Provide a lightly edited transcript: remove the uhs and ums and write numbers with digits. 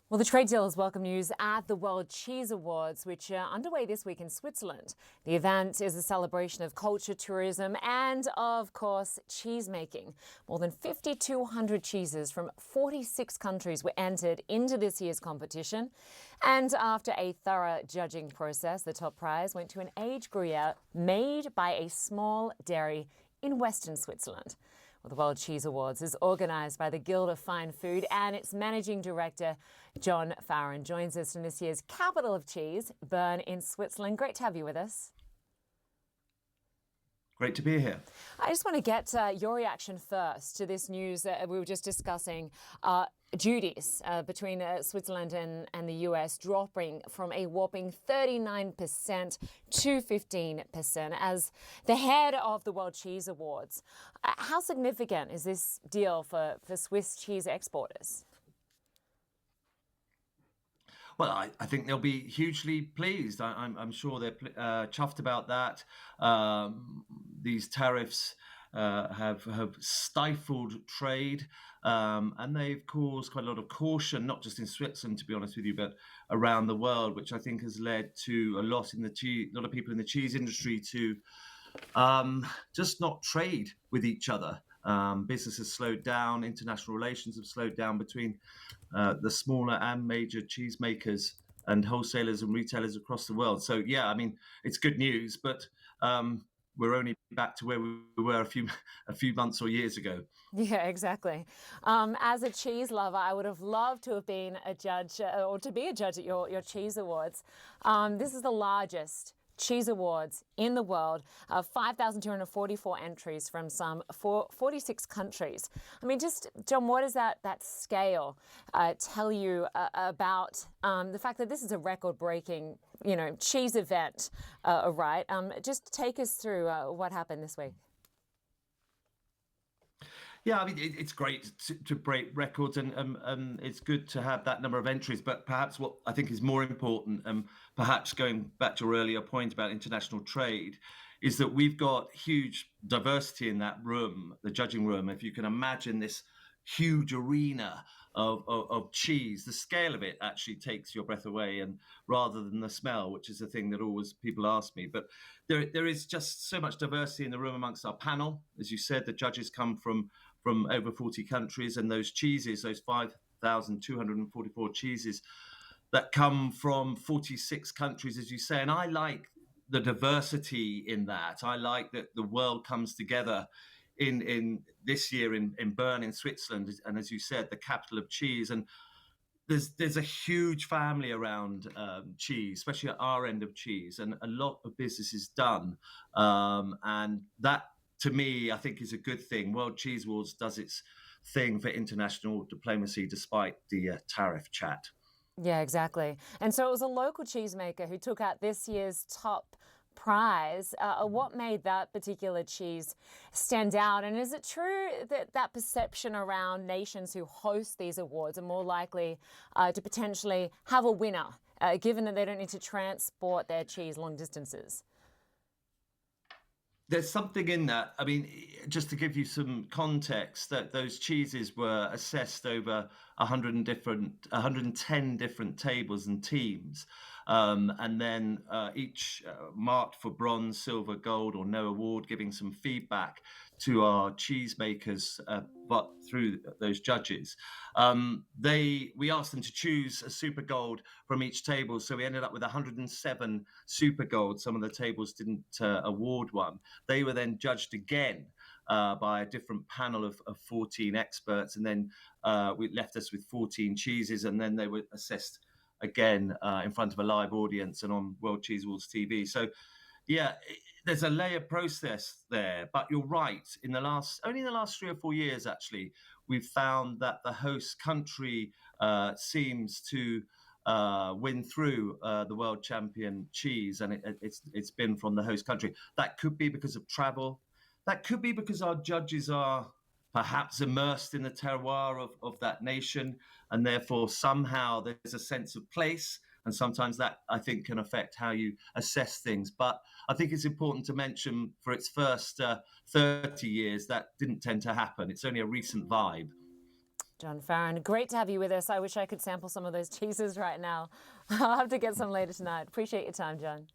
Well, the trade deal is welcome news at the World Cheese Awards, which are underway this week in Switzerland. The event is a celebration of culture, tourism, and, of course, cheese making. More than 5,200 cheeses from 46 countries were entered into this year's competition. And after a thorough judging process, the top prize went to an aged Gruyere made by a small dairy in Western Switzerland. Well, the World Cheese Awards is organised by the Guild of Fine Food, and its managing director, John Farrand, joins us from this year's capital of cheese, Bern in Switzerland. Great to have you with us. Great to be here. I just want to get your reaction first to this news that we were just discussing. Duties between Switzerland and the US dropping from a whopping 39% to 15% as the head of the World Cheese Awards. How significant is this deal for Swiss cheese exporters? Well, I think they'll be hugely pleased. I'm sure they're chuffed about that. These tariffs have stifled trade, and they've caused quite a lot of caution, not just in Switzerland, to be honest with you, but around the world, which I think has led to a lot of people in the cheese industry to just not trade with each other. Business has slowed down. International relations have slowed down between the smaller and major cheesemakers and wholesalers and retailers across the world. So, yeah, I mean, it's good news, but we're only back to where we were a few months or years ago. Yeah, exactly. As a cheese lover, I would have loved to have been a judge or to be a judge at your cheese awards. This is the largest cheese awards in the world, 5,244 entries from some 46 countries. I mean, just, John, what does that scale tell you about the fact that this is a record-breaking, cheese event, right? Just take us through what happened this week. Yeah, I mean, it's great to break records, and it's good to have that number of entries. But perhaps what I think is more important, and perhaps going back to your earlier point about international trade, is that we've got huge diversity in that room, the judging room. If you can imagine this huge arena of cheese, the scale of it actually takes your breath away, and rather than the smell, which is the thing that always people ask me. But there is just so much diversity in the room amongst our panel. As you said, the judges come from over 40 countries, and those cheeses, those 5,244 cheeses that come from 46 countries, as you say. And I like the diversity in that. I like that the world comes together in this year in Bern in Switzerland, and as you said, the capital of cheese. And there's a huge family around cheese, especially at our end of cheese, and a lot of business is done, and that, to me, I think is a good thing. World Cheese Awards does its thing for international diplomacy despite the tariff chat. Yeah, exactly. And so it was a local cheesemaker who took out this year's top prize. What made that particular cheese stand out? And is it true that that perception around nations who host these awards are more likely to potentially have a winner, given that they don't need to transport their cheese long distances? There's something in that. I mean, just to give you some context, that those cheeses were assessed over 110 different tables and teams, and then each marked for bronze, silver, gold, or no award, giving some feedback to our cheesemakers, but through those judges. We asked them to choose a super gold from each table, so we ended up with 107 super gold. Some of the tables didn't award one. They were then judged again by a different panel of 14 experts, and then we left us with 14 cheeses, and then they were assessed again in front of a live audience and on World Cheese Awards TV. So, yeah, there's a layer process there, but you're right. Only in the last 3 or 4 years, actually, we've found that the host country seems to win through the world champion cheese, and it's been from the host country. That could be because of travel. That could be because our judges are perhaps immersed in the terroir of that nation, and therefore somehow there's a sense of place. And sometimes that, I think, can affect how you assess things. But I think it's important to mention, for its first 30 years, that didn't tend to happen. It's only a recent vibe. John Farrand, great to have you with us. I wish I could sample some of those cheeses right now. I'll have to get some later tonight. Appreciate your time, John.